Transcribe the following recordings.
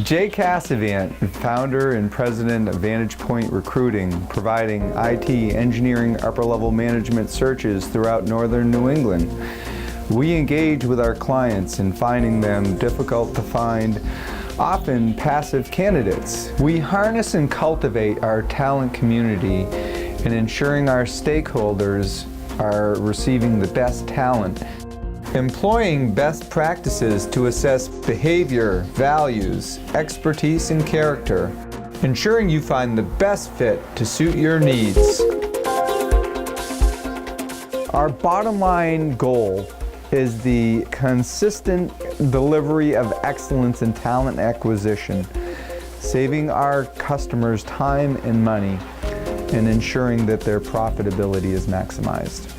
Jay Cassavant, founder and president of Vantage Recruiting, providing IT, engineering, upper-level management searches throughout northern New England. We engage with our clients in finding them difficult to find, often passive candidates. We harness and cultivate our talent community in ensuring our stakeholders are receiving the best talent. Employing best practices to assess behavior, values, expertise, and character. Ensuring you find the best fit to suit your needs. Our bottom line goal is the consistent delivery of excellence in talent acquisition, saving our customers time and money, and ensuring that their profitability is maximized.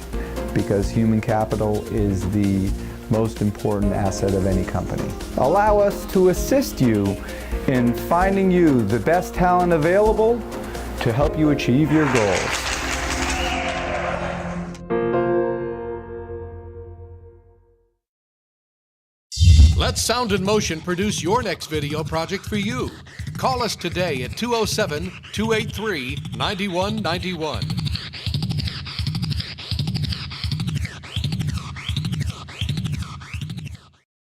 Because human capital is the most important asset of any company. Allow us to assist you in finding you the best talent available to help you achieve your goals. Let Sound and Motion produce your next video project for you. Call us today at 207-283-9191.